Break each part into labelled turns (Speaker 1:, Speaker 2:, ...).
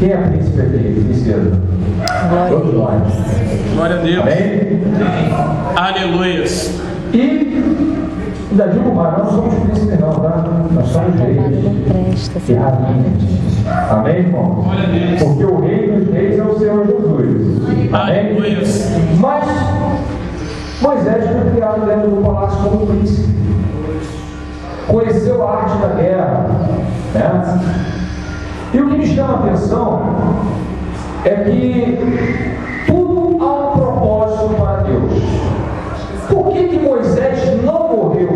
Speaker 1: Quem é príncipe aqui? Princesa? Todos nós.
Speaker 2: Glória a Deus.
Speaker 1: Amém?
Speaker 2: Aleluias.
Speaker 1: E ainda digo mais, nós não somos príncipes não, tá? Nós somos reis e rainhas. Amém, irmão?
Speaker 2: Glória a Deus.
Speaker 1: Porque o rei dos reis é o Senhor Jesus. Amém?
Speaker 2: Aleluias.
Speaker 1: Mas Moisés foi criado dentro do palácio como príncipe. Conheceu a arte da guerra, né? E o que me chama a atenção é que tudo há um propósito para Deus. Por que Moisés não morreu?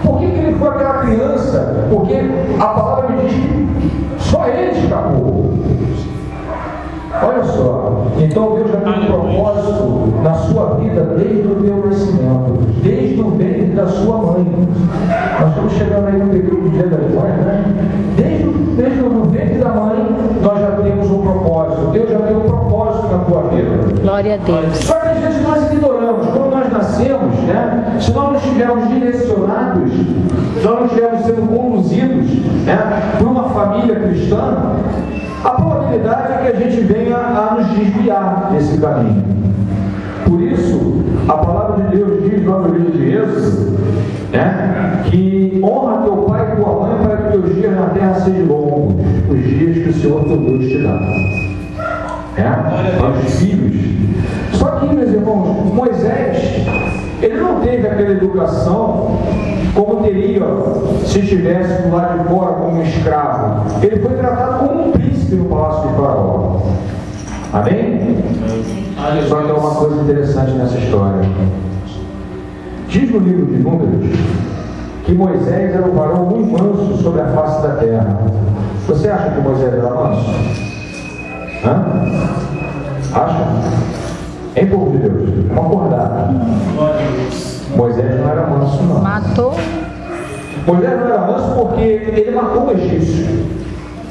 Speaker 1: Por que ele foi aquela criança? Porque a palavra me diz que só ele escapou. Olha só, então Deus já tem um propósito na sua vida desde o teu nascimento, desde o ventre da sua mãe. Nós estamos chegando aí no período do dia das mães, né? Desde o ventre da mãe, nós já temos um propósito. Deus já tem um propósito na tua vida.
Speaker 3: Glória a Deus.
Speaker 1: Só que às vezes nós ignoramos. Quando nós nascemos, né? Se nós não estivermos direcionados, se nós não estivermos sendo conduzidos, né, por uma família cristã, a probabilidade é que a gente venha a nos desviar desse caminho. Por isso, a palavra de Deus diz no livro de Êxodo, né, que honra teu pai e tua mãe para que teus dias na terra sejam longos, os dias que o Senhor teu Deus te dá. Para os filhos. Só que, meus irmãos, Moisés, ele não teve aquela educação como teria se estivesse do lado de fora como um escravo. Ele foi tratado como um príncipe no palácio de Faraó. Amém? Só que há uma coisa interessante nessa história. Diz no livro de Números que Moisés era um varão muito manso sobre a face da terra. Você acha que Moisés era manso? Hã? Acha? Em povo de Deus, vamos acordar. Moisés não era manso, não.
Speaker 3: Matou.
Speaker 1: Moisés não era manso porque ele matou o egípcio.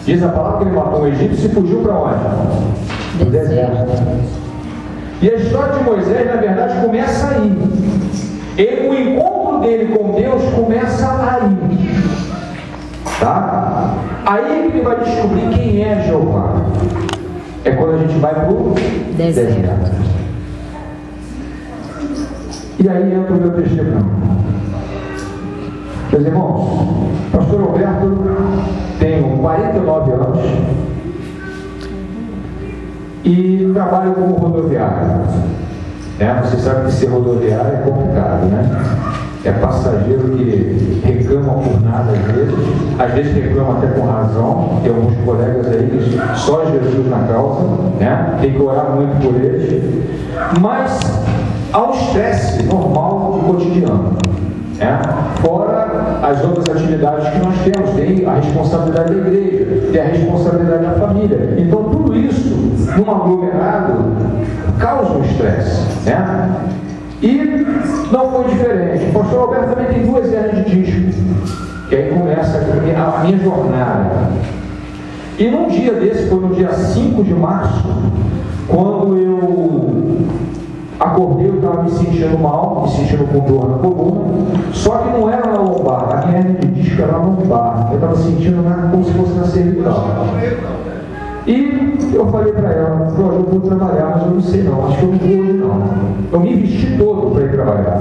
Speaker 1: Diz a palavra que ele matou o egípcio e fugiu para onde? Do deserto. E a história de Moisés, na verdade, começa aí. O encontro dele com Deus começa aí. Tá? Aí que ele vai descobrir quem é Jeová. É quando a gente vai para o deserto. E aí entra o meu testemunho. Meus irmãos, pastor Roberto tem 49 anos e trabalha como rodoviário. Você sabe que ser rodoviário é complicado, né? É passageiro que reclama por nada às vezes reclama até com razão. Tem alguns colegas aí que só Jesus na causa, né? Tem que orar muito por eles. Mas há um estresse normal e cotidiano, né? Fora as outras atividades que nós temos, tem a responsabilidade da igreja, tem a responsabilidade da família. Então tudo isso, num aglomerado, causa um estresse, né? E não foi diferente. O pastor Roberto também tem 2 hernias de disco, que aí começa a minha jornada. E num dia desse, foi no dia 5 de março, quando eu acordei, eu estava me sentindo mal, me sentindo com dor na coluna, só que não era na lombar, a minha hernia de disco era na lombar, eu estava sentindo como se fosse na cervical. E eu falei para ela, eu vou trabalhar, mas eu não sei não, acho que eu não vou hoje não. Eu me vesti todo para ir trabalhar.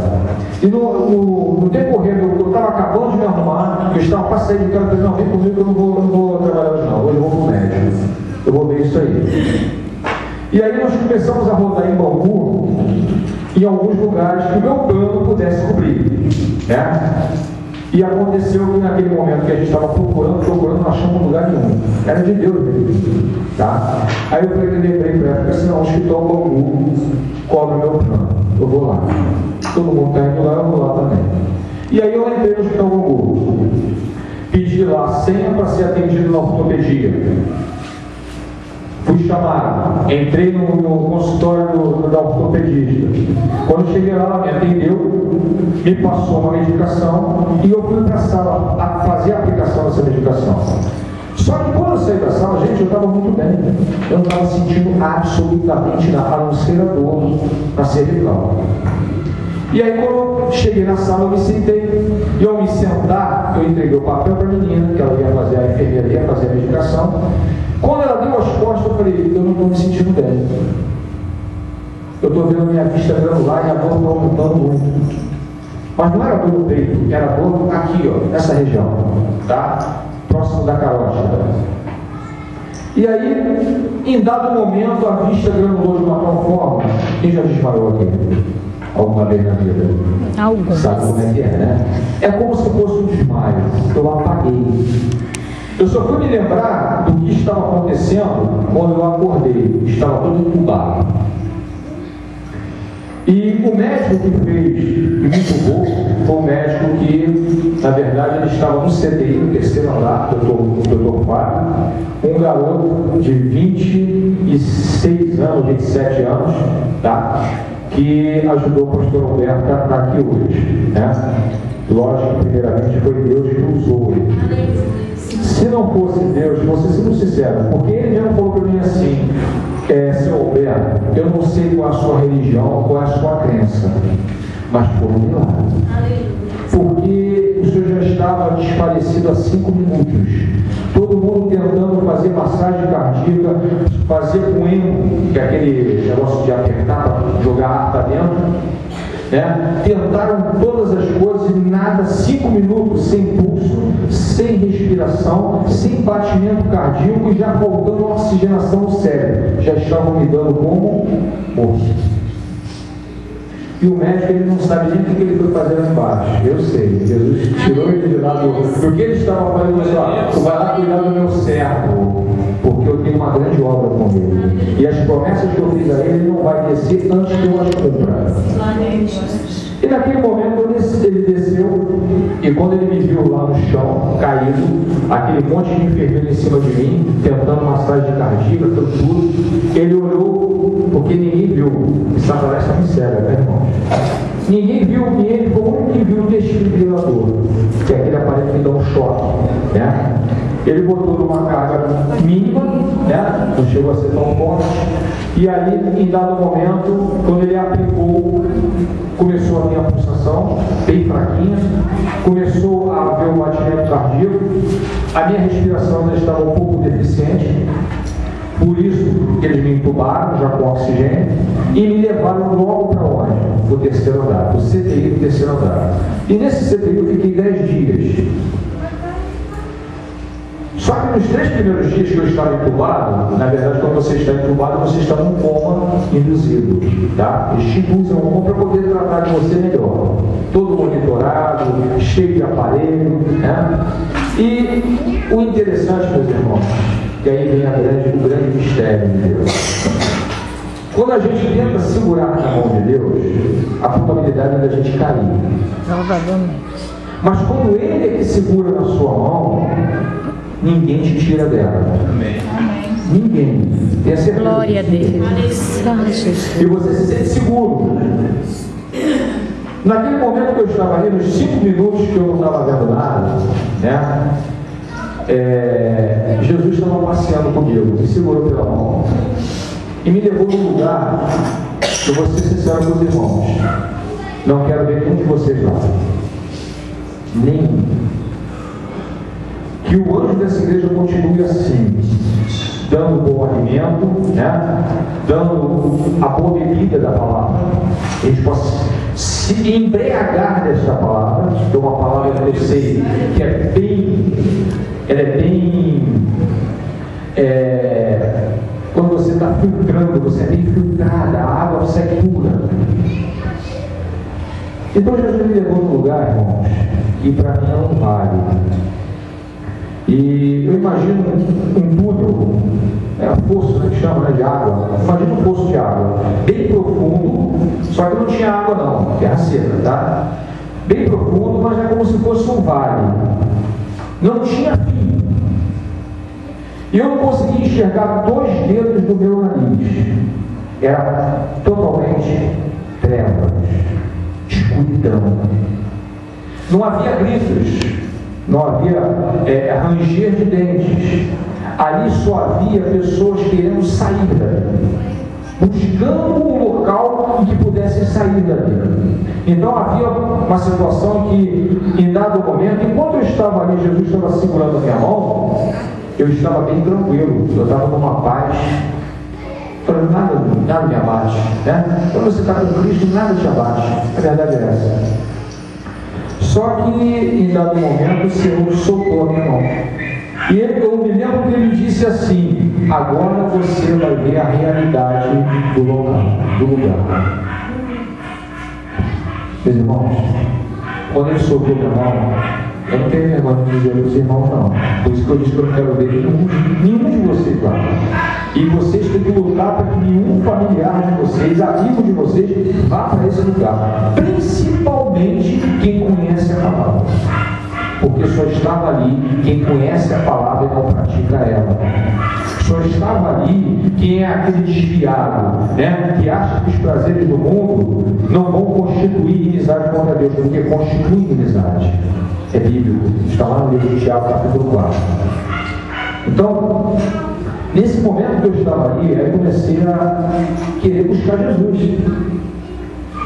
Speaker 1: E no decorrer, eu estava acabando de me arrumar, eu estava para sair de casa, eu falei, não, vem comigo que eu não vou trabalhar hoje não, hoje eu vou para o médico. Eu vou ver isso aí. E aí nós começamos a rodar em Bangu, em alguns lugares que o meu plano pudesse cobrir, né? E aconteceu que naquele momento que a gente estava procurando, não achamos lugar nenhum. Era de Deus mesmo, tá? Aí eu lembrei para ela, assim, não, o hospital Bangu cobra o meu plano, eu vou lá. Todo mundo está indo lá, eu vou lá também. E aí eu entrei no hospital Bangu, pedi lá a senha para ser atendido na ortopedia. Fui chamado, entrei no consultório da ortopedista. Quando eu cheguei lá, ela me atendeu, me passou uma medicação e eu fui para a sala a fazer a aplicação dessa medicação. Só que quando eu saí da sala, gente, eu estava muito bem. Eu não estava sentindo absolutamente nada, a não ser a dor na cervical. E aí quando eu cheguei na sala, eu me sentei. E ao me sentar, eu entreguei o papel para a menina, que ela ia fazer, a enfermeira ia fazer a medicação. Quando ela deu as costas bem. Eu estou vendo minha vista granular e a dor está aumentando muito. Mas não era dor no peito, era dor aqui, ó, nessa região, tá? Próximo da carótida. E aí, em dado momento, a vista granulou de uma tal forma. Quem já desmaiou aqui? Alguma vez na vida?
Speaker 3: Alguns.
Speaker 1: Sabe como é que é, né? É como se fosse um desmaio. Eu apaguei. Eu só fui me lembrar do que estava acontecendo quando eu acordei. Estava todo entubado. E o médico que fez, que me entubou, foi um médico que, na verdade, ele estava no CTI, no terceiro andar, o doutor Fábio, um garoto de 26 anos, 27 anos, tá? Que ajudou o pastor Alberto a estar aqui hoje, né? Lógico que primeiramente foi Deus que usou ele. Se não fosse Deus, vou ser muito sincero, porque ele mesmo falou para mim assim, seu Alberto, eu não sei qual é a sua religião, qual é a sua crença, mas por um milagre. Porque o senhor já estava desfalecido há 5 minutos. Todo mundo tentando fazer massagem cardíaca, fazer poema, que é aquele negócio de apertar para jogar ar para dentro. Né? Tentaram todas as coisas e nada, 5 minutos sem pulso, sem respiração, sem batimento cardíaco e já faltando oxigenação no cérebro. Já estavam me dando como morto. E o médico ele não sabe nem o que ele foi fazer lá embaixo. Eu sei, Jesus tirou ele de lá do que ele estava fazendo. Tu vai lá cuidar do meu servo, porque eu tenho uma grande obra com ele. E as promessas que eu fiz a ele não vai descer antes que eu as cumpra. E naquele momento ele desceu, e quando ele me viu lá no chão, caído, aquele monte de enfermeiro em cima de mim, tentando massagem cardíaca, tudo, ele olhou, porque ninguém viu. E Satanás está me cega, né, irmãos? Ninguém viu, e ele foi o único que viu o desfibrilador, que é aquele aparelho que dá um choque, né? Ele botou numa carga mínima, né? Não chegou a ser tão forte. E aí, em dado momento, quando ele aplicou, começou a ter a pulsação, bem fraquinha, começou a haver o batimento cardíaco, a minha respiração já estava um pouco deficiente, por isso eles me entubaram, já com oxigênio, e me levaram logo para onde? Para o terceiro andar, para o CTI do terceiro andar. E nesse CTI eu fiquei 10 dias. Só que nos 3 primeiros dias que eu estava entubado, na verdade, quando você está entubado, você está num coma induzido, tá? Eles te induzem um coma para poder tratar de você melhor. Todo monitorado, cheio de aparelho, né? E o interessante, meus irmãos, que aí vem o grande mistério de Deus. Quando a gente tenta segurar na mão de Deus, a probabilidade é da gente cair. Mas quando Ele é que segura na sua mão, ninguém te tira dela.
Speaker 2: Amém.
Speaker 1: Ninguém. Tenha certeza.
Speaker 3: Glória a Deus.
Speaker 1: E você se sente seguro. Naquele momento que eu estava ali, nos 5 minutos que eu não estava vendo nada, né? Jesus estava passeando comigo, me segurou pela mão e me levou num lugar. Eu vou ser sincero com os irmãos, não quero ver nenhum de vocês lá, nenhum. Que o anjo dessa igreja continue assim, dando bom alimento, né? Dando a boa bebida da palavra, a gente possa se embriagar desta palavra, que é uma palavra que eu sei que é bem, ela é bem, quando você está filtrando, você é bem filtrada, a água você é pura. Então Jesus me levou num lugar, irmãos, que para mim é um vale. E eu imagino um túnel, poço que chama, né, de água. Imagina um poço de água, bem profundo, só que não tinha água não, terra seca, tá? Bem profundo, mas é como se fosse um vale. Não tinha fim. E eu não conseguia enxergar 2 dedos do meu nariz. Era totalmente trevas, escuridão. Não havia gritos, não havia ranger de dentes. Ali só havia pessoas querendo sair dali, buscando um local em que pudessem sair dali. Então havia uma situação que, em dado momento, enquanto eu estava ali, Jesus estava segurando a minha mão, eu estava bem tranquilo, eu estava numa paz. Falando, nada me abate, né? Quando você está com Cristo, nada te abate. A verdade é essa. Só que, em dado momento, o Senhor soltou a minha mão. E eu me lembro que ele disse assim: agora você vai ver a realidade do lugar. Meus irmãos, quando ele soltou minha mão, eu não tenho vergonha de dizer aos irmãos, não. Por isso que eu disse que eu não quero ver nenhum de vocês lá. E vocês têm que lutar para que nenhum familiar de vocês, amigo de vocês, vá para esse lugar. Principalmente quem conhece a palavra. Porque só estava ali quem conhece a palavra e não pratica ela. Só estava ali quem é aquele desviado, né? Que acha que os prazeres do mundo não vão constituir inimizade contra Deus, porque constitui inimizade. É bíblico, está lá no livro de Tiago, capítulo 4. Então, nesse momento que eu estava ali, aí comecei a querer buscar Jesus.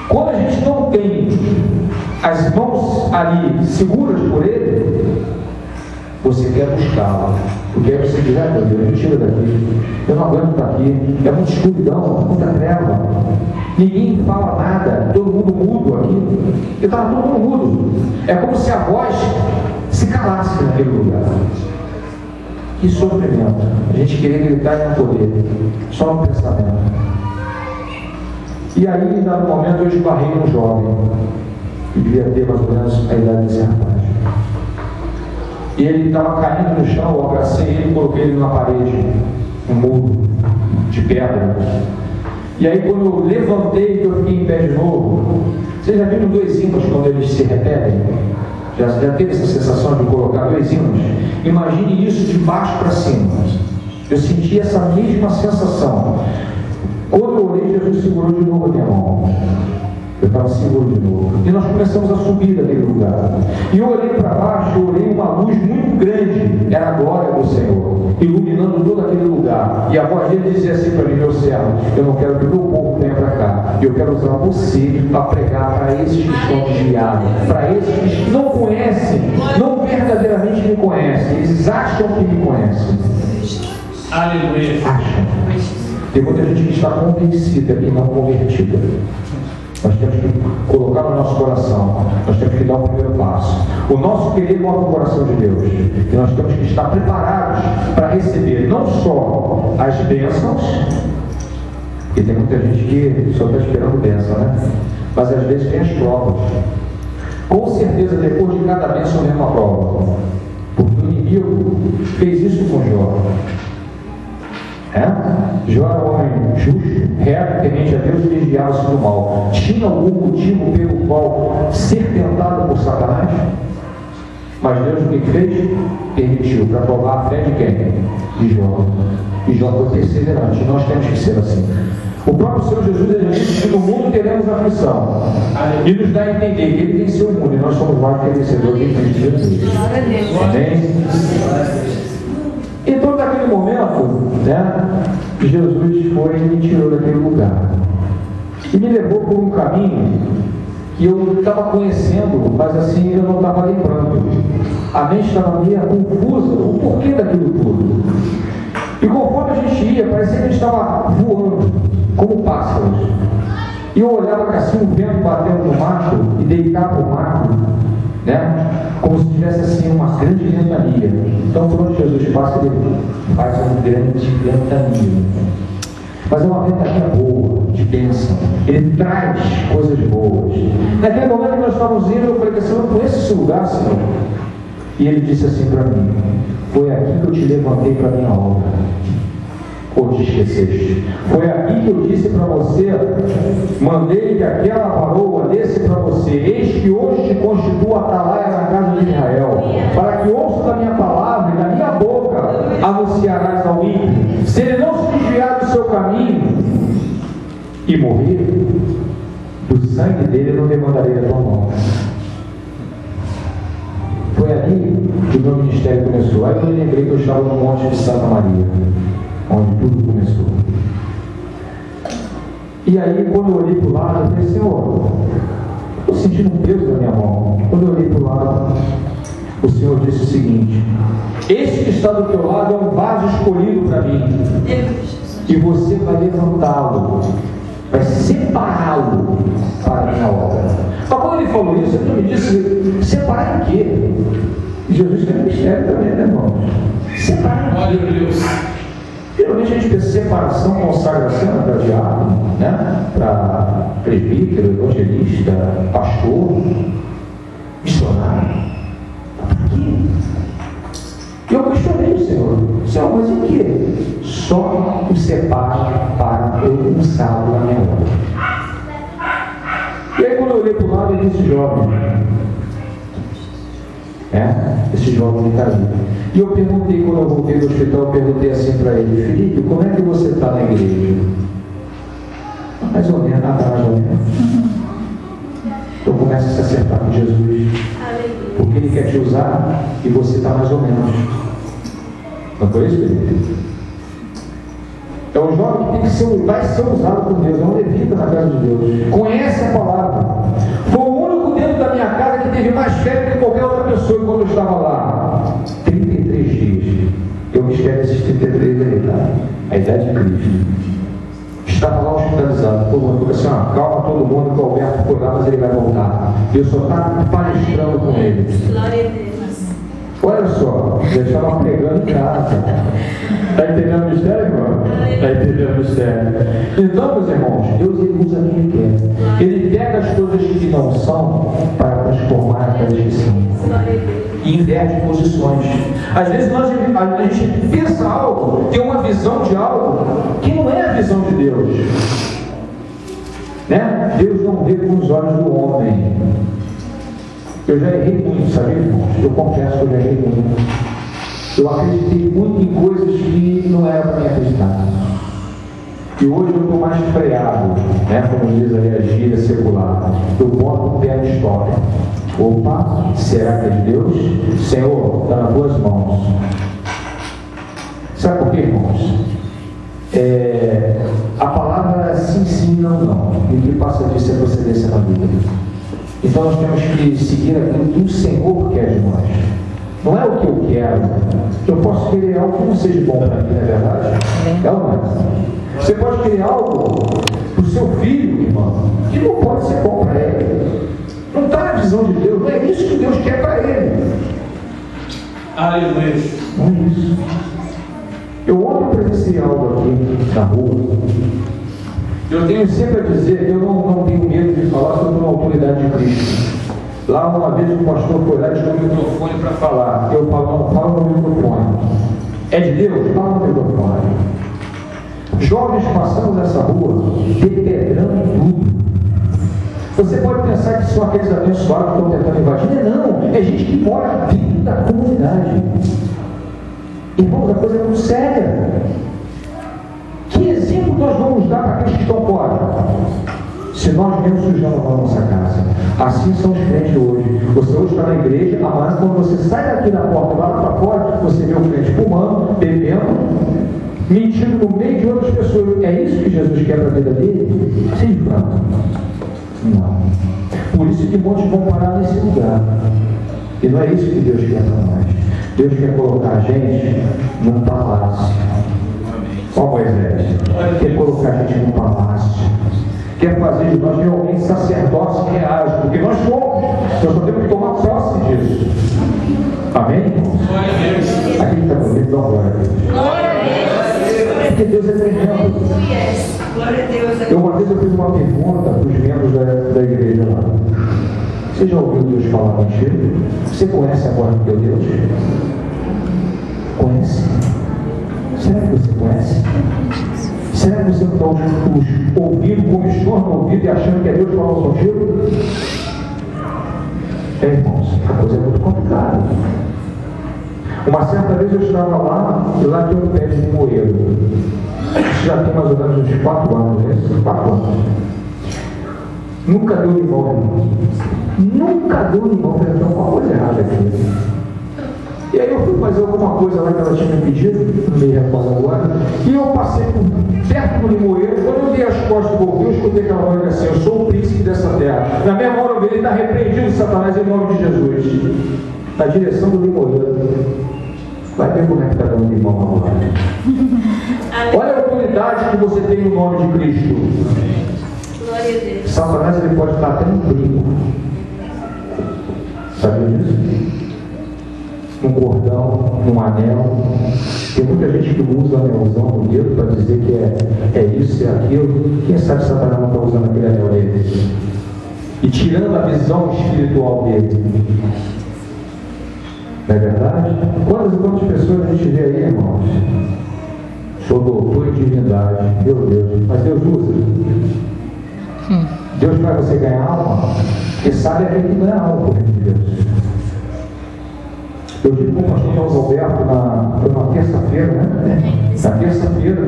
Speaker 1: Quando a gente não tem as mãos ali seguras por Ele, você quer buscá-lo. Porque aí você diz: meu Deus, me tira daqui, eu não aguento estar aqui, é muita escuridão, muita treva, ninguém fala nada, todo mundo mudo aqui, e estava todo mundo mudo. É como se a voz se calasse naquele lugar. Que sofrimento, a gente queria gritar e não poder, só no pensamento. E aí, em dado momento, eu esbarrei um jovem, que devia ter mais ou menos a idade desse rapaz. E ele estava caindo no chão, eu abracei ele e coloquei ele na parede, um muro de pedra. E aí, quando eu levantei, eu fiquei em pé de novo. Vocês já viram dois ímãs quando eles se repetem? Já teve essa sensação de colocar dois ímãs? Imagine isso de baixo para cima. Eu senti essa mesma sensação. Quando eu orei, Jesus segurou de novo a minha mão. Eu estava seguro de novo. E nós começamos a subir daquele lugar. E eu olhei para baixo, eu olhei uma luz muito grande. Era a glória do Senhor, iluminando todo aquele lugar. E a voz dele dizia assim para mim: meu servo, eu não quero que o meu povo venha para cá. Eu quero usar você para pregar para esses que estão desviados, para esses que não conhecem, não verdadeiramente me conhecem. Eles acham que me conhecem.
Speaker 2: Aleluia.
Speaker 1: Acham. Tem muita gente que está convencida e não convertida. Nós temos que colocar no nosso coração, nós temos que dar o primeiro passo. O nosso querer move o coração de Deus. E nós temos que estar preparados para receber não só as bênçãos, porque tem muita gente que só está esperando bênção, né? Mas às vezes tem as provas. Com certeza, depois de cada bênção vem uma prova. Porque o inimigo fez isso com Jó. Jó era um homem justo, reto, temente a Deus e desviava-se do mal. Tinha algum motivo pelo qual ser tentado por Satanás? Mas Deus o que fez? Permitiu, para provar a fé de quem? De Jó. E Jó foi perseverante. Nós temos que ser assim. O próprio Senhor Jesus, ele disse que no mundo teremos aflição. E nos dá a entender que ele venceu o mundo e nós somos mais que vencedores em Cristo Jesus. Amém? Então, naquele momento, né, Jesus foi e me tirou daquele lugar. E me levou por um caminho que eu estava conhecendo, mas assim eu não estava lembrando. A mente estava meio confusa, o porquê daquilo tudo. E conforme a gente ia, parecia que a gente estava voando, como pássaros. E eu olhava assim, o vento batendo no mato e deitava o mato, né? Como se tivesse assim uma grande ventania. Então, por onde Jesus passa, ele faz uma grande ventania. Mas é uma ventania boa, de bênção. Ele traz coisas boas. Naquele momento que nós estávamos indo, eu falei assim: eu não conheço esse lugar, Senhor. E ele disse assim para mim: foi aqui que eu te levantei para a minha obra. Ou te esqueceste? Foi aqui que eu disse para você, mandei que aquela varoa desse para você: eis que hoje te constituo atalaia na casa de Israel, para que ouça da minha palavra e da minha boca anunciarás ao ímpio. Se ele não se desviar do seu caminho e morrer, do sangue dele eu não demandarei a tua mão. Foi ali que o meu ministério começou. Aí eu me lembrei que eu estava no Monte de Santa Maria, onde tudo começou. E aí, quando eu olhei para o lado, eu falei: Senhor, estou sentindo um peso na minha mão. Quando eu olhei para o lado, o Senhor disse o seguinte: esse que está do teu lado é um vaso escolhido para mim. E você vai levantá-lo, vai separá-lo para a minha obra. Mas quando ele falou isso, ele me disse: separar em quê? E Jesus tem um mistério também, né, irmão? Separar em quê?
Speaker 2: Glória a Deus.
Speaker 1: Geralmente a gente pensa separação, consagração para diácono, né? Para presbítero, evangelista, pastor, missionário. Para quê? E eu questionei o Senhor: Senhor, mas em quê? Só o separa para eu usá-lo na minha obra. E aí quando eu olhei para o lado, ele disse: jovem, esse jovem está ali. E eu perguntei, quando eu voltei do hospital, eu perguntei assim para ele: Felipe, como é que você está na igreja? Mais ou menos, mais ou menos. Então começa a se acertar com Jesus. Porque Ele quer te usar e você está mais ou menos. Não foi isso, Felipe? É um jovem que tem que ser, vai ser usado por Deus, é um levita na casa de Deus. Conhece a palavra. Foi o único dentro da minha casa que teve mais fé do que qualquer outra pessoa quando eu estava lá. 33 dias. Eu me espero esses 33 aí, tá? A idade de Cristo. Estava lá hospitalizado. Todo mundo assim: calma todo mundo, que o Alberto foi lá, mas ele vai voltar. Deus só está palestrando com ele.
Speaker 4: Glória a Deus.
Speaker 1: Olha só, já estava pregando em casa. Está entendendo o mistério, irmão? Está entendendo o mistério. Então, meus irmãos, Deus ele usa quem Ele quer. Ele pega as coisas que não são para transformar aquelas que são. E inverte posições. Às vezes a gente pensa algo, tem uma visão de algo que não é a visão de Deus. Né? Deus não vê com os olhos do homem. Eu já errei muito, sabe, irmãos? Eu confesso que eu já errei muito. Eu acreditei muito em coisas que não era para mim acreditar. E hoje eu estou mais freado, né? Como diz ali a gíria secular. Eu boto o pé na história. Opa, será que é de Deus? Senhor, está nas tuas mãos. Sabe por quê, irmãos? A palavra é sim, sim, não, não. E o que passa disso é procedência na vida. Então nós temos que seguir aquilo que o Senhor quer de nós. Não é o que eu quero. Eu posso querer algo que não seja bom para mim, não é verdade? É ou não é? Você pode querer algo para o seu filho, irmão, que não pode ser bom para ele. Não está na visão de Deus. Não é isso que Deus quer para ele.
Speaker 2: Aleluia.
Speaker 1: Não é isso. Eu ontem presenciei algo aqui na rua. Eu tenho sempre a dizer que eu não tenho medo de falar sobre a autoridade de Cristo. Lá uma vez o pastor foi lá e tirou o microfone para falar. Eu falo: não, fala no microfone. É de Deus? Fala no microfone. Jovens passando nessa rua, depedrando tudo. Você pode pensar que são aqueles abençoados que estão tentando invadir. Não, é gente que mora dentro da comunidade. Irmãos, a coisa é muito séria. Que exemplo nós vamos dar para aqueles que estão fora? Se nós mesmos sujamos a nossa casa. Assim são os crentes hoje. Você hoje está na igreja, amanhã quando você sai daqui da porta e vai lá para fora, você vê o crente fumando, bebendo, mentindo no meio de outras pessoas. É isso que Jesus quer para a vida dele? Sim, pronto. Não. Por isso que muitos vão parar nesse lugar. E não é isso que Deus quer para nós. Deus quer colocar a gente num palácio. Ó Moisés, quer colocar a gente num palácio. Quer fazer de nós realmente sacerdotes reais, porque nós somos. Nós só temos que tomar posse disso. Amém?
Speaker 2: Glória a Deus.
Speaker 1: Aqui está comigo, dá glória a Deus.
Speaker 4: Glória a Deus.
Speaker 1: Porque Deus é tremendo.
Speaker 4: Glória a Deus.
Speaker 1: Uma vez eu fiz uma pergunta para os membros da igreja lá. Você já ouviu Deus falar contigo? Você conhece agora o teu Deus? Conhece? Será que você conhece? Será que você não está ouvindo com estorno no ouvido e achando que é Deus falando contigo? Irmãos, a coisa é muito complicada. Uma certa vez eu estava lá e lá tem um pé de limoeiro. Isso já tem mais ou menos uns 4 anos, né? 4 anos. Nunca deu limão, irmão. Nunca deu limão, para ter uma coisa errada aqui. E aí eu fui fazer alguma coisa lá que ela tinha me pedido, não me recordo agora, e eu passei perto do limoeiro. Quando eu dei as costas e voltei, eu escutei aquela voz assim: eu sou o príncipe dessa terra. Na mesma hora eu vi: ele está repreendido, Satanás, em nome de Jesus. Na direção do limoeiro. Vai ver como é que está dando limão agora. Olha a autoridade autoridade que você tem no nome de Cristo.
Speaker 4: Glória a Deus.
Speaker 1: Satanás ele pode estar até no brinco. Sabia disso? Num cordão, num anel. Tem muita gente que usa anelzão no dedo para dizer que é isso, é aquilo. Quem sabe Satanás não está usando aquele anel dele? E tirando a visão espiritual dele. Não é verdade? Quantas e quantas pessoas a gente vê aí, irmãos? Sou doutor em divindade. Meu Deus. Mas Deus usa. Deus faz você ganhar alma. Porque sabe aquele que ganha alma por reino de Deus. Eu tive com o pastor Carlos Alberto na terça-feira, né? Na terça-feira.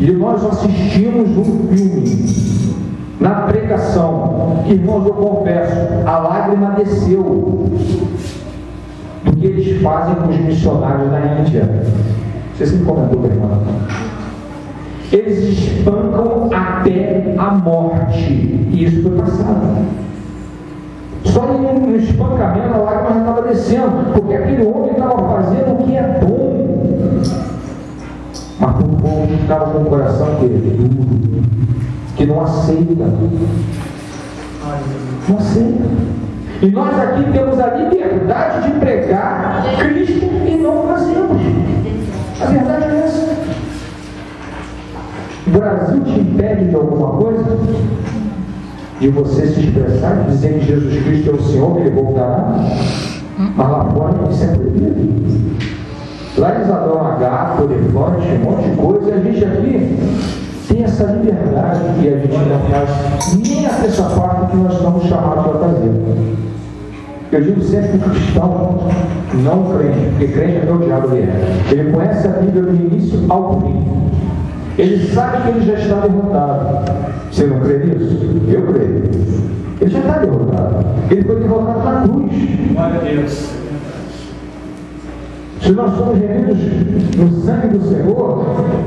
Speaker 1: E nós assistimos um filme. Na pregação. Irmãos, eu confesso, a lágrima desceu. Do que eles fazem com os missionários da Índia. Você sempre comentou, irmão. Eles espancam até a morte. E isso foi passado. Só no espancamento a lágrima já estava descendo, porque aquele homem estava fazendo o que é bom. Mas o povo estava com o coração duro, que não aceita. Não aceita. E nós aqui temos a liberdade de pregar Cristo e não fazemos. A verdade é essa. O Brasil te impede de alguma coisa? De você se expressar, de dizer que Jesus Cristo é o Senhor, que Ele voltará? Mas lá fora isso é proibido. Lá eles adoram gato, elefante, um monte de coisa, e a gente aqui tem essa liberdade e a gente não faz nem essa parte que nós estamos chamados a fazer. Eu digo sempre que o cristão não crente, porque crente é o diabo dele. Ele conhece a Bíblia do início ao fim. Ele sabe que ele já está derrotado. Você não crê nisso? Eu creio. Ele já está derrotado. Ele foi derrotado na cruz.
Speaker 2: Glória a Deus.
Speaker 1: Se nós somos remidos no sangue do Senhor,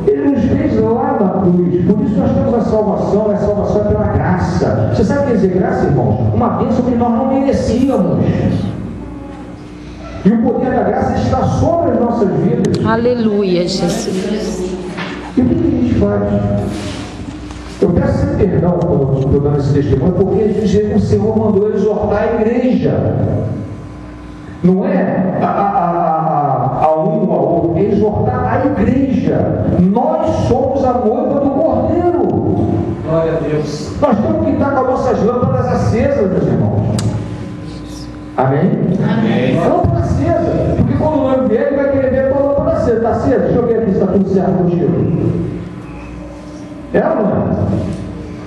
Speaker 1: Ele nos fez lá na cruz. Por isso nós temos a salvação. A salvação é pela graça. Você sabe o que é dizer graça, irmão? Uma bênção que nós não merecíamos. E o poder da graça está sobre as nossas vidas.
Speaker 3: Aleluia, Jesus.
Speaker 1: E o que a gente faz? Eu peço sempre perdão quando estou dando esse testemunho, porque o Senhor mandou exortar a igreja. Não é a um ao outro, é exortar a igreja. Nós somos a noiva do Cordeiro.
Speaker 2: Glória a Deus.
Speaker 1: Nós temos que estar com as nossas lâmpadas acesas, meus irmãos. Amém?
Speaker 2: Amém.
Speaker 1: A lâmpada acesa. Porque quando o noivo vier, ele vai querer ver a tua lâmpada acesa. Está acesa? Deixa eu ver aqui se está tudo certo contigo. É ou não é?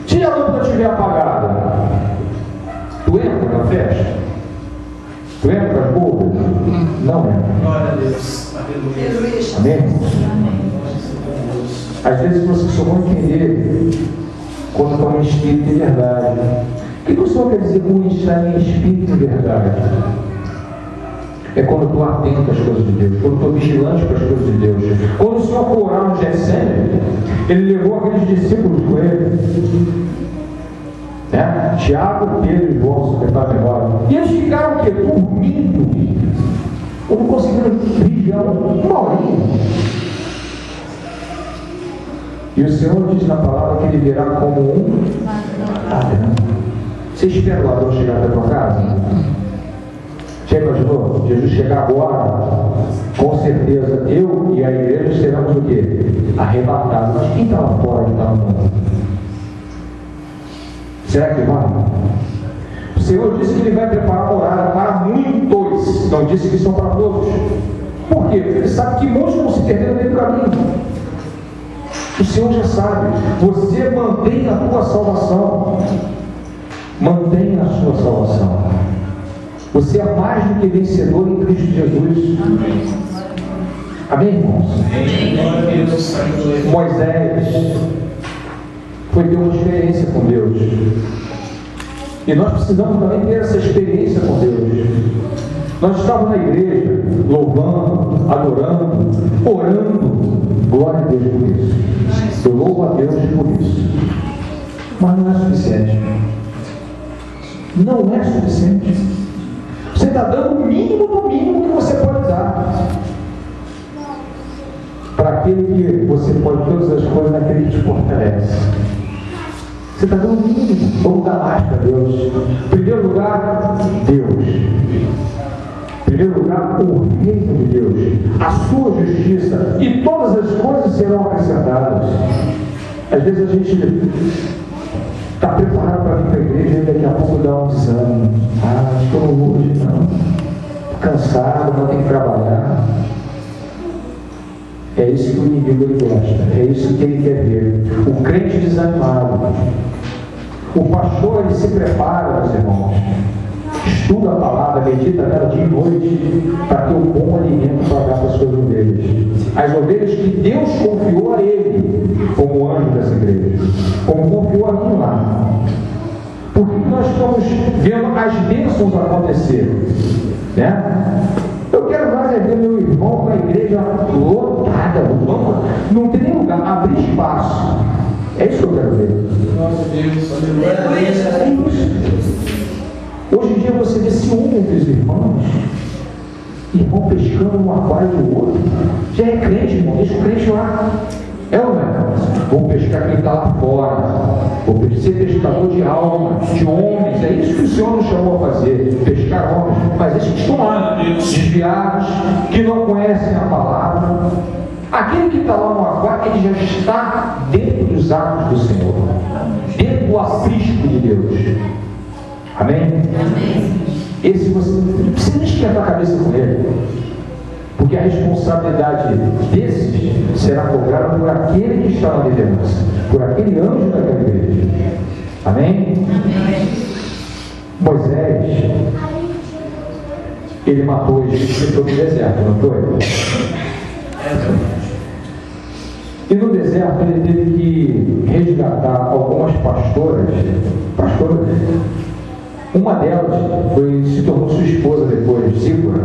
Speaker 1: Se a lâmpada estiver apagada, tu entra na festa? Tu entra nas bodas? Não entra.
Speaker 2: Glória a Deus. Aleluia.
Speaker 1: Amém? Às vezes vocês só vão entender quando estão em espírito de verdade. O que o Senhor quer dizer com estar em espírito de verdade? É quando eu estou atento às coisas de Deus, quando eu estou vigilante para as coisas de Deus. Quando o Senhor foi orar no Getsemane, Ele levou aqueles discípulos com Ele. Né? Tiago, Pedro e João, secretário de memória. E eles ficaram o quê? Dormindo. Ou não conseguiram vigiar uma horinha. E o Senhor diz na palavra que Ele virá como um ladrão. Você espera o ladrão chegar até a tua casa? Já imaginou? Jesus chegar agora, com certeza eu e a igreja seremos o quê? Arrebatados. Mas quem está lá fora que está no mundo? Será que vai? O Senhor disse que Ele vai preparar morada para muitos. Não disse que são para todos. Por quê? Porque Ele sabe que muitos vão se perder no meio do caminho. O Senhor já sabe. Você mantém a tua salvação. Mantenha a sua salvação. Você é mais do que vencedor em Cristo Jesus. Amém, irmãos? Moisés foi ter uma experiência com Deus. E nós precisamos também ter essa experiência com Deus. Nós estávamos na igreja, louvando, adorando, orando. Glória a Deus por isso. Eu louvo a Deus por isso. Mas não é suficiente. Não é suficiente. Você está dando o mínimo do mínimo que você pode dar. Para aquele que você pode todas as coisas naquele oferece. Você está dando o mínimo. Vamos dar mais para Deus. Em primeiro lugar, Deus. Em primeiro lugar, o reino de Deus, a sua justiça, e todas as coisas serão acrescentadas. Às vezes a gente está preparado para vir para a igreja e daqui a pouco dá um desânimo. Estou hoje, não. Estou cansado, não tenho que trabalhar. É isso que o inimigo ele gosta, é isso que ele quer ver. O crente desanimado. O pastor ele se prepara, meus irmãos. Estuda a palavra, medita nela dia e noite, para ter um bom alimento para dar para as suas ovelhas. As ovelhas que Deus confiou a ele, como anjo dessa igreja, como confiou a mim lá. Porque nós estamos vendo as bênçãos acontecer, né? Eu quero mais ver meu irmão com a igreja lotada, não tem nem lugar, abrir espaço. É isso que eu quero ver.
Speaker 2: Nossa Deus,
Speaker 1: Hoje em dia você vê ciúme entre os irmãos, irmão pescando um aquário do outro. Já é crente, irmão, deixa o crente lá. É ou não é? Vou pescar quem está lá fora. Vou ser pescador de almas, de homens. É isso que o Senhor nos chamou a fazer, pescar homens. Mas esses que estão lá, desviados, que não conhecem a palavra. Aquele que está lá no aquário, ele já está dentro dos atos do Senhor, dentro do aprisco de Deus. Amém?
Speaker 4: Amém.
Speaker 1: Esse você não precisa nem esquentar a cabeça com ele, porque a responsabilidade desses será cobrada por aquele que está na liderança, por aquele anjo daquela igreja. Amém?
Speaker 4: Amém.
Speaker 1: Moisés, ele matou o egípcio no deserto, não foi? E no deserto ele teve que resgatar algumas pastoras. Uma delas se tornou sua esposa depois, Zípora,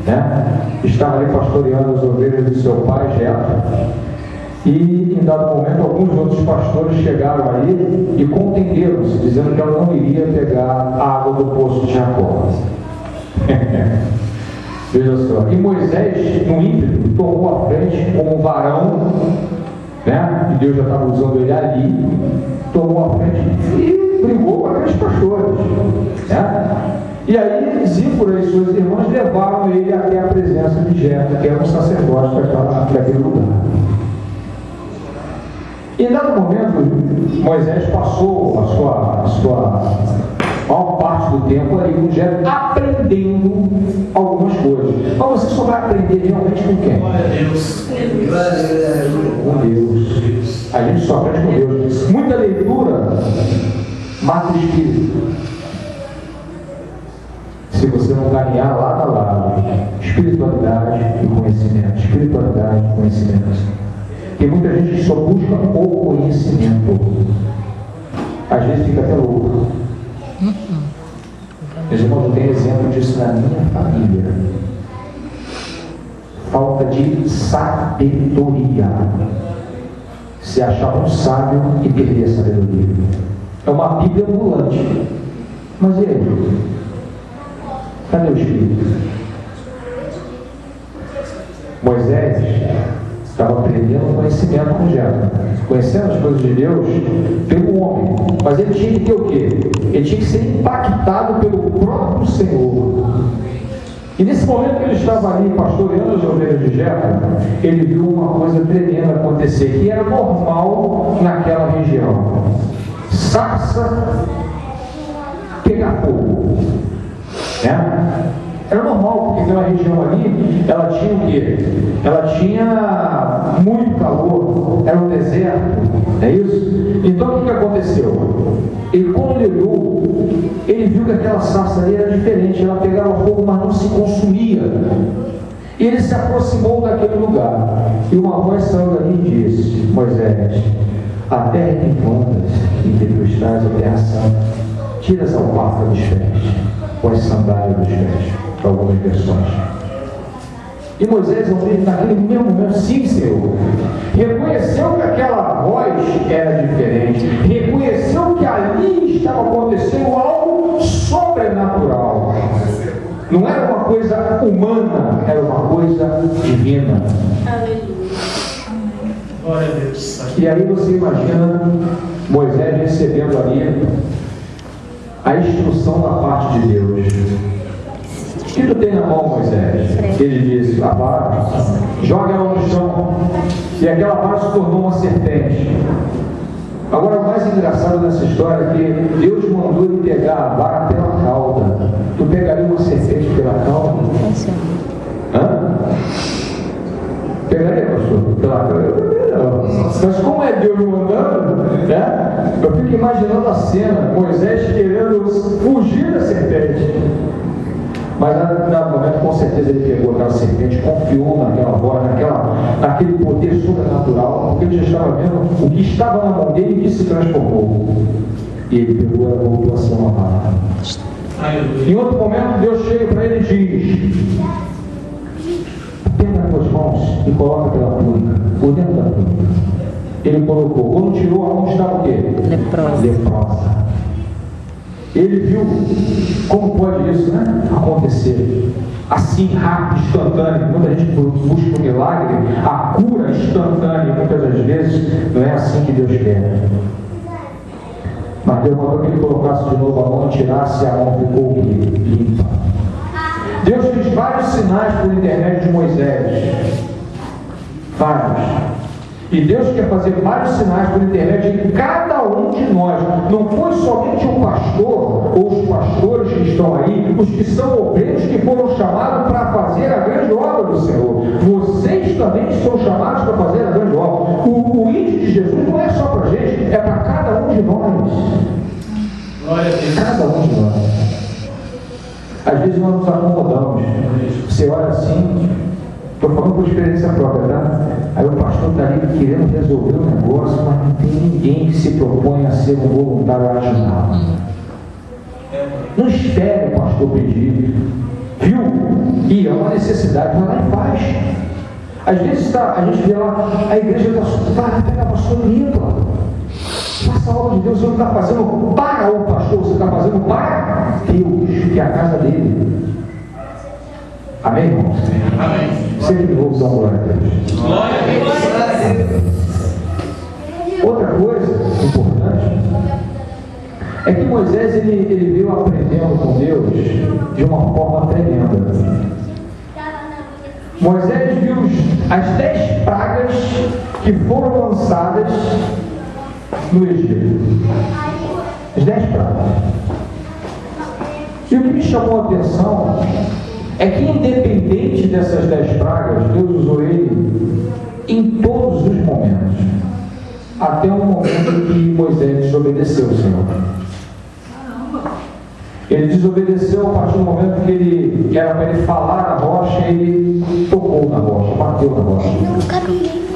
Speaker 1: né? Estava ali pastoreando as ovelhas do seu pai, Jetro. E em dado momento, alguns outros pastores chegaram ali e contenderam-se, dizendo que ela não iria pegar a água do poço de Jacó. Veja só. E Moisés, no ímpeto, tomou a frente como um varão, né? E Deus já estava usando ele ali, tomou a frente e brigou com aqueles pastores, né? E aí Zípora e suas irmãs levaram ele até a presença de Jetro, que era um sacerdote daquele lugar. E em dado momento, Moisés passou a sua maior parte do tempo ali com Jetro, aprendendo algumas coisas. Mas você só vai aprender realmente com quem?
Speaker 2: glória a Deus.
Speaker 1: Com Deus. A gente só aprende com Deus. Muita leitura mata o espírito. Se você não caminhar lado a lado, espiritualidade e conhecimento. Espiritualidade e conhecimento. Tem muita gente que só busca o conhecimento. Às vezes fica até louco. Meus irmãos, eu tenho exemplo disso na minha família. Falta de sabedoria. Se achar um sábio e perder a sabedoria. É uma Bíblia ambulante. Mas e aí? Cadê o Espírito? Moisés estava aprendendo conhecimento com Jetro, conhecendo as coisas de Deus pelo homem, mas ele tinha que ter o quê? Ele tinha que ser impactado pelo próprio Senhor. E nesse momento que ele estava ali pastoreando as ovelhas de Jetro, ele viu uma coisa tremenda acontecer, que era normal naquela região: sarça pegar fogo, né? Era normal, porque aquela região ali, ela tinha o quê? Ela tinha muito calor, era um deserto, não é isso? Então o que aconteceu? Ele, quando ele olhou, ele viu que aquela sarça ali era diferente, ela pegava fogo, mas não se consumia. E ele se aproximou daquele lugar, e uma voz saiu dali e disse: Moisés, a terra tem plantas, em que tu estás, a terra santa, tira essa alparca dos pés, põe sandália dos pés. Para algumas versões. E Moisés, naquele mesmo momento, sim, Senhor, reconheceu que aquela voz era diferente, reconheceu que ali estava acontecendo algo sobrenatural. Não era uma coisa humana, era uma coisa divina.
Speaker 4: Aleluia.
Speaker 2: Glória a Deus.
Speaker 1: E aí você imagina Moisés recebendo ali a instrução da parte de Deus. O que tu tem na mão, Moisés? Ele disse, a vara, joga ela no chão. E aquela vara se tornou uma serpente. Agora, o mais engraçado dessa história é que Deus mandou ele pegar a vara pela cauda. Tu pegaria uma serpente pela cauda? Hã? Pegaria, pastor? Pela cauda? Mas como é Deus mandando, né? Eu fico imaginando a cena, Moisés querendo fugir da serpente. Mas no momento, com certeza, ele pegou aquela serpente, confiou naquela voz, naquele poder sobrenatural, porque ele já estava vendo o que estava na mão dele e que se transformou. E ele pegou e voltou a ser uma vara. Em outro momento, Deus chega para ele e diz: pega as tuas mãos e coloca pela túnica, por dentro da túnica. Ele colocou. Quando tirou a mão, estava o quê? Leprosa. Ele viu como pode isso, né, acontecer assim, rápido, instantâneo. Muita gente busca um milagre, a cura instantânea, muitas das vezes não é assim que Deus quer. Mas Deus mandou que ele colocasse de novo a mão e tirasse, a mão ficou limpa. Deus fez vários sinais por intermédio de Moisés, vários. E Deus quer fazer vários sinais por intermédio de cada um de nós. Não foi somente o pastor ou os pastores que estão aí, os que são obreiros que foram chamados para fazer a grande obra do Senhor. Vocês também são chamados para fazer a grande obra. O ídolo de Jesus não é só para a gente, é para cada um de nós. Cada um de nós. Às vezes nós nos acomodamos. Você olha assim. Estou falando por experiência própria, tá? Aí o pastor está ali querendo resolver o negócio, mas não tem ninguém que se propõe a ser um voluntário a ajudar. Não espere o pastor pedir. Viu? E é uma necessidade, vai lá e faz. Às vezes a gente vê lá, a igreja está pega a pastor limpa. Faça a obra de Deus, você não está fazendo para o pastor, você está fazendo para Deus, que é a casa dele. Amém, irmãos? Amém. Sempre vou usar glória a Deus. Glória a Deus. Outra coisa importante é que Moisés ele veio aprendendo com Deus de uma forma tremenda. Moisés viu as 10 pragas que foram lançadas no Egito. As 10 pragas. E o que me chamou a atenção é que, independente dessas 10 pragas, Deus usou ele em todos os momentos, até o momento que Moisés desobedeceu o Senhor. Ele desobedeceu a partir do momento que ele era para ele falar na rocha, ele tocou na rocha, bateu na rocha.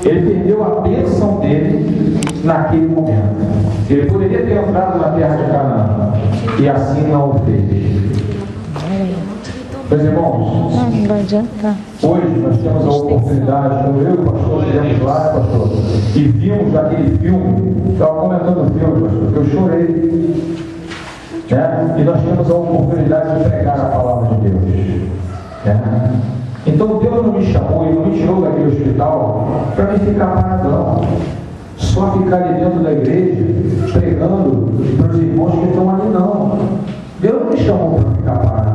Speaker 1: Ele perdeu a bênção dele naquele momento. Ele poderia ter entrado na terra de Canaã, e assim não o fez. Meus irmãos,
Speaker 3: não adianta.
Speaker 1: Hoje nós temos a oportunidade, como eu e o pastor estivemos lá, pastor, e vimos aquele filme, estava comentando o filme, pastor, que eu chorei, né? E nós temos a oportunidade de pregar a palavra de Deus, né? Então Deus não me chamou e não me tirou daquele hospital para me ficar paradão, só ficar ali dentro da igreja pregando para os irmãos que estão ali, não. Deus não me chamou para ficar parado.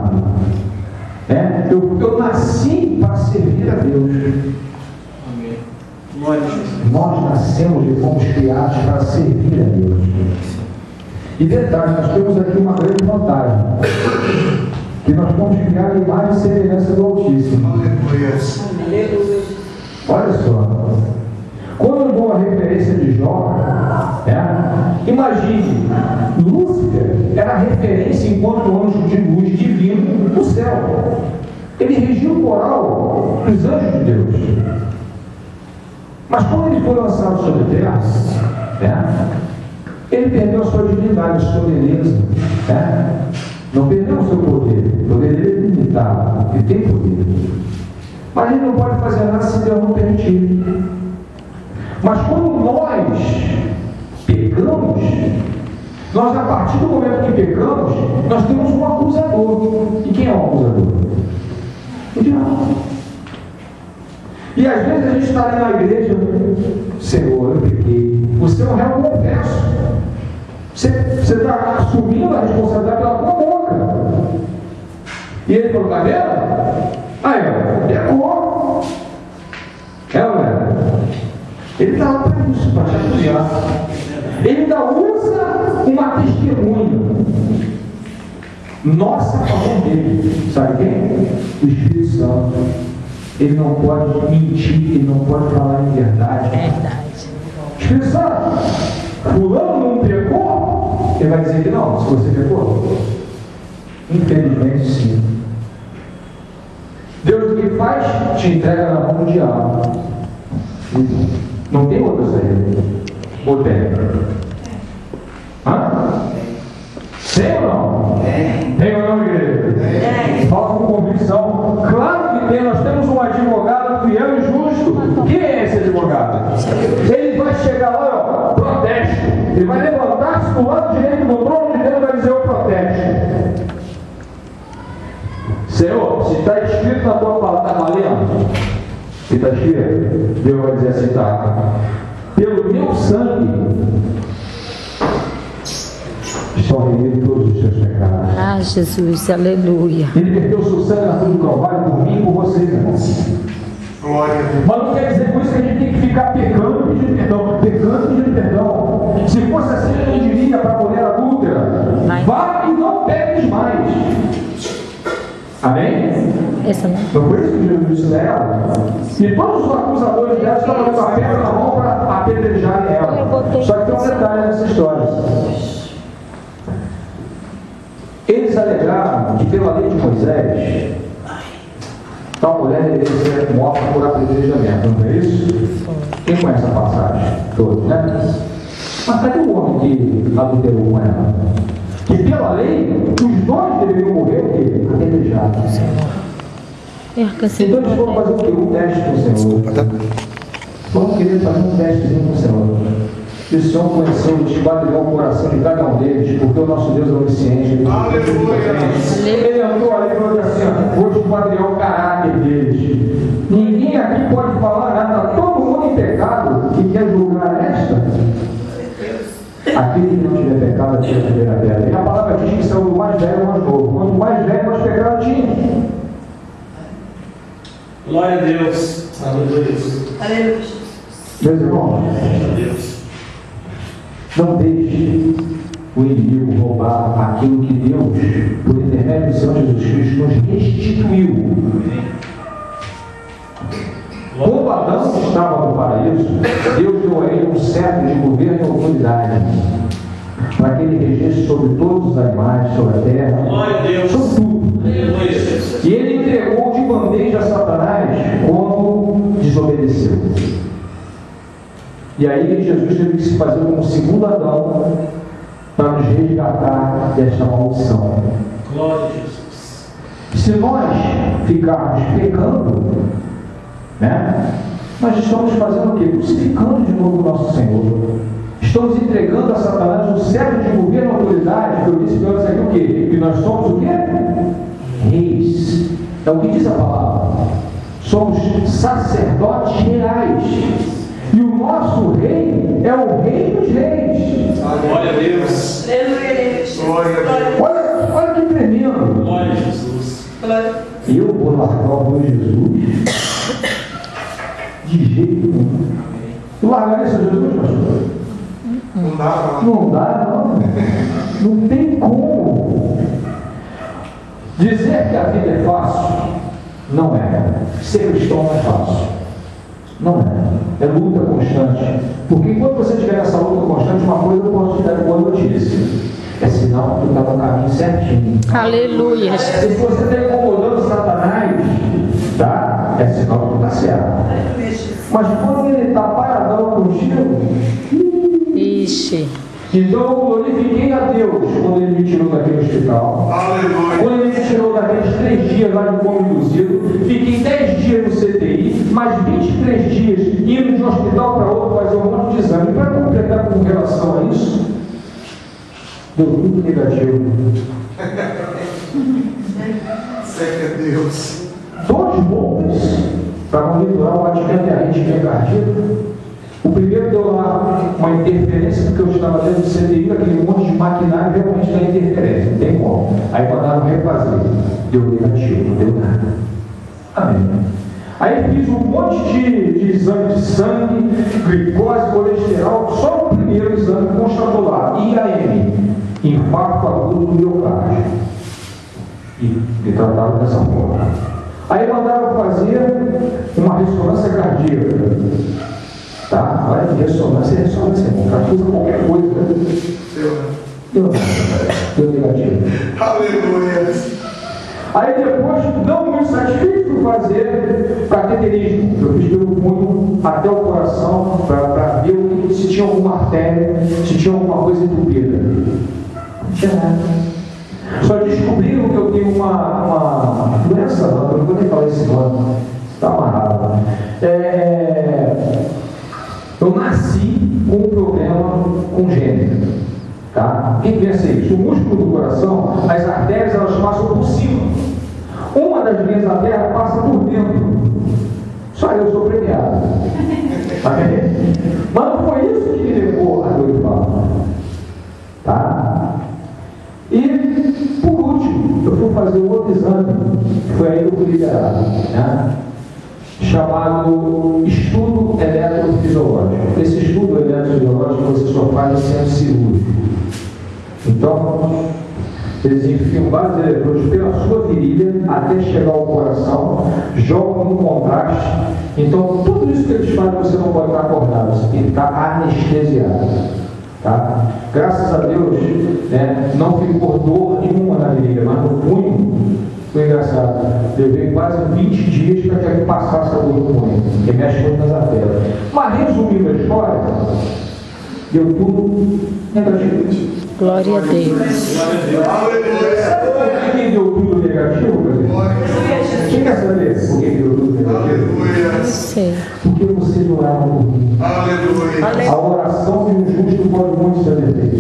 Speaker 1: Eu nasci para servir a Deus. Amém. Nós nascemos e fomos criados para servir a Deus. E detalhe, nós temos aqui uma grande vantagem, que nós fomos criados em imagem e semelhança do Altíssimo. Olha só, quando eu dou a referência de Jó, imagine, Lúcifer era a referência enquanto anjo de luz divino no céu. Ele regia o coral dos anjos de Deus. Mas quando ele foi lançado sobre a terra, ele perdeu a sua divindade, a sua beleza. Não perdeu o seu poder. O poder dele é limitado. Ele tem poder. Mas ele não pode fazer nada se Deus não permitir. Mas quando nós pecamos, nós, a partir do momento que pecamos, nós temos um acusador. E quem é o acusador? O diabo. E às vezes a gente está ali na igreja: Senhor, eu pequei, Você é um réu confesso. Você está assumindo a responsabilidade pela tua boca. E ele falou, está vendo? Aí, ó, pecou. É ou não é? Ele está lá para isso, para te acusar. Ele ainda usa uma testemunha nossa a favor dele. Sabe quem? O Espírito Santo. Ele não pode mentir, ele não pode falar em verdade. Espírito Santo, fulano não pecou? Ele vai dizer que não, se você pecou. Infelizmente, sim. Deus o que faz? Te entrega na mão do diabo. Não tem outra saída. Ou tem? Hã? Tem ou não? Tem ou não, igreja? Fala com convicção. Claro que tem, nós temos um advogado fiel e justo. Quem é esse advogado? Ele vai chegar lá, ó, protesto. Ele vai levantar-se do lado direito do trono de Deus e vai dizer: eu protesto. Senhor, se está escrito na tua palavra, está valendo? Se está escrito, Deus vai dizer assim: tá. Pelo meu sangue estão remidos todos os seus pecados.
Speaker 3: Ah, Jesus, aleluia.
Speaker 1: Ele perdeu o seu sangue na cruz do Calvário por mim e por você, irmãos. Mas não quer dizer com isso que a gente tem que ficar pecando e pedindo perdão. Pecando e pedindo perdão. Se fosse assim, eu não diria para a mulher adúltera: vá e não peques mais. Amém?
Speaker 3: Essa não.
Speaker 1: Então foi isso que Jesus disse a ela. E todos os acusadores dela estavam com a pedra na mão para apedrejarem ela. Só que tem um detalhe nessa história. Eles alegaram que pela lei de Moisés, tal mulher deveria ser morta por apedrejamento, não é isso? Quem conhece a passagem? Todos, né? Mas cadê o homem que adulterou com ela? Que pela lei, os dois deveriam morrer o quê? Apedrejados. Então eles foram fazer o quê? Um teste com o Senhor. Foram querer fazer um testezinho com o Senhor. E o Senhor conheceu e esquadrilhou o coração de cada um deles, porque o nosso Deus é onisciente. Ele andou ali e falou assim: vou esquadrilhar o caráter deles. Ninguém aqui pode falar nada, está todo mundo em pecado e quer julgar esta. Aquele que não tiver pecado, atira a primeira pedra. E a palavra diz que são do mais velho ao mais novo. Quanto mais velho, mais pecado tinha.
Speaker 2: Glória a Deus. Aleluia.
Speaker 1: Meus irmãos, não deixe o inimigo roubar aquilo que Deus, por intermédio do Senhor Jesus Cristo, nos restituiu. Quando Adão estava no paraíso, Deus deu a ele um cetro de governo e autoridade, para que ele regesse sobre todos os animais, sobre a terra, sobre tudo. E ele entregou de bandeja a Satanás quando desobedeceu. E aí Jesus teve que se fazer como o segundo Adão para nos resgatar desta maldição.
Speaker 2: Glória a Jesus.
Speaker 1: Se nós ficarmos pecando, né, nós estamos fazendo o quê? Crucificando de novo o nosso Senhor. Estamos entregando a Satanás um cetro de governo e autoridade, que eu disse para vocês aqui o quê? Que nós somos o quê? Reis. É o que diz a palavra. Somos sacerdotes reais. E o nosso rei é o rei dos reis.
Speaker 2: Glória a Deus.
Speaker 1: Olha que tremendo.
Speaker 2: Glória a Jesus.
Speaker 1: Eu vou largar o meu Jesus? De jeito nenhum. Tu largaria seu Jesus, pastor?
Speaker 5: Não dá,
Speaker 1: Não dá, não. Não tem como. Dizer que a vida é fácil, não é. Ser cristão não é fácil. Não é. É luta constante. Porque enquanto você estiver nessa luta constante, uma coisa eu posso te dar boa notícia. É sinal que tu está no caminho certinho.
Speaker 3: Aleluia.
Speaker 1: Se você está incomodando Satanás, tá? É sinal que tu está certo. Mas quando ele está paradão contigo,
Speaker 3: Ixi.
Speaker 1: então eu glorifiquei a Deus quando ele me tirou daquele hospital.
Speaker 5: Aleluia.
Speaker 1: Quando ele me tirou daqueles 3 dias lá de fome induzido, fiquei 10 dias no CTI, mais 23 dias indo de um hospital para outro fazer um monte de exame. Para completar com relação a isso, deu tudo negativo.
Speaker 5: Segue a Deus.
Speaker 1: 2 bombas para monitorar o batimento e a arritmia cardíaca. O O primeiro deu lá uma interferência, porque eu estava dentro do CTI, aquele monte de maquinário realmente dá interferência, não tem como. Aí mandaram refazer. Deu negativo, não deu nada. Amém. Aí fiz um monte de exame de sangue, glicose, colesterol, só o primeiro exame constatou lá, IAM, infarto agudo do miocárdio. E tratava dessa forma. Aí mandaram fazer uma ressonância cardíaca. Tá? Olha, ressonância é ressonância, irmão. Usa qualquer coisa. Deu negativo.
Speaker 5: Aleluia.
Speaker 1: Aí depois, não muito satisfeito, fui fazer cateterismo. Eu fiz pelo punho até o coração para ver se tinha alguma artéria, se tinha alguma coisa entupida. Não tinha nada. Só descobriram que eu tenho uma doença, eu não vou nem falar esse nome, está amarrado. Eu nasci com um problema congênito. Tá? Quem pensa isso? O músculo do coração, as artérias, elas passam por cima. Uma das linhas da terra passa por dentro. Só eu sou premiado. Amém? Mas não foi isso que me levou a glorificar. Tá? E, por último, eu fui fazer um outro exame. Foi aí que eu fui liberado. Né? Chamado estudo eletrofisiológico. Esse estudo eletrofisiológico você só faz no centro cirúrgico. Então, eles enfiam vários eletrodos pela sua virilha até chegar ao coração, jogam no contraste. Então, tudo isso que eles fazem você não pode estar acordado, você tem que estar anestesiado. Tá? Graças a Deus, né, não ficou dor nenhuma na virilha, mas no punho foi engraçado. Levei quase 20 dias para que ele passasse a dor no punho, que mexe muito nas artérias. Mas resumindo a história, deu tudo negativo.
Speaker 3: Glória a Deus.
Speaker 1: Sabe por que deu tudo negativo? Quem quer saber por que deu tudo negativo?
Speaker 3: Eu sei.
Speaker 1: Porque você não era por mim. A oração de um justo pode muito ser defeito.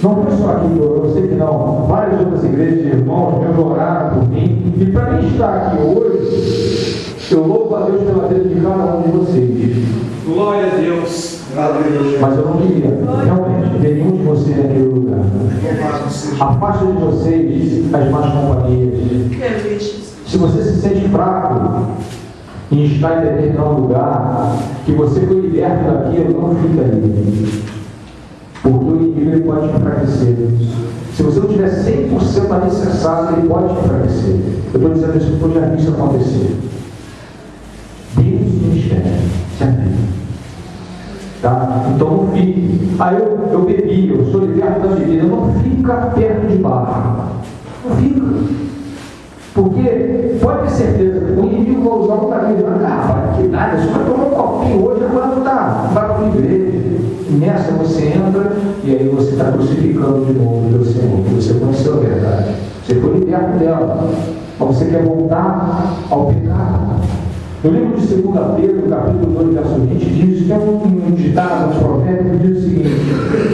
Speaker 1: Não foi só aqui, eu sei que não. Várias outras igrejas de irmãos me oraram por mim. E para mim estar aqui hoje, eu louvo a Deus pela vida de cada um de vocês.
Speaker 2: Glória a Deus.
Speaker 1: Mas eu não queria, realmente, ver nenhum de vocês naquele lugar. Afasta de vocês as más companhias. Se você se sente fraco em estar em determinado lugar, que você foi liberto daquilo, não fica ali. Porque o inimigo pode te enfraquecer. Se você não tiver 100% alicerçado, ele pode te enfraquecer. Eu estou dizendo isso porque eu já vi isso acontecer. Deus ministério. Amém. Tá? Então não fique. Aí eu bebi, eu sou liberto da bebida. Não fica perto de bar. Não fica. Porque pode ter certeza que o inimigo vai usar um daquele. Que nada, você vai tomar um copinho hoje, agora não está. Vai para a igreja. Nessa você entra e aí você está crucificando de novo o Senhor, porque você conheceu a verdade. Você foi liberto dela. Mas você quer voltar ao pecado. No livro de 2 Pedro, capítulo 2, verso 20, diz que é um ditado, um profeta que diz o seguinte: